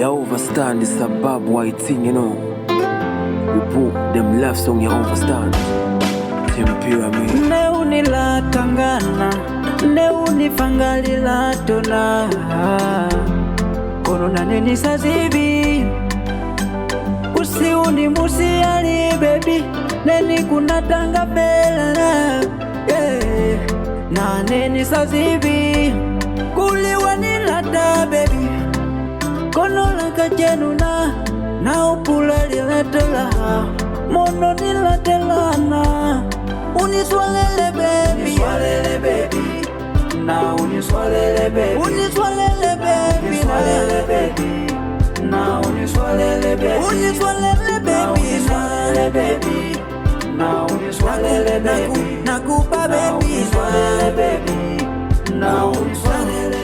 You overstand the suburb white thing, you know. We put them love song, you overstand. Tim Pyramid. Ne unila tangana, ne unifangalila tona. Korona nini sazibi, usi unimusi ali baby. Neni kuna tanga bela, yeah. Na neni sazibi, kuliwa nilata baby. Kono laka jenuna, na upula liletela. Mono nilatelana, uniswalele baby. Uniswalele baby, na uniswalele baby. Uniswalele baby, uniswalele baby. Na uniswalele baby. Uniswalele baby, uniswalele baby. Na uniswalele baby. Nakupa baby, uniswalele baby. Na uniswalele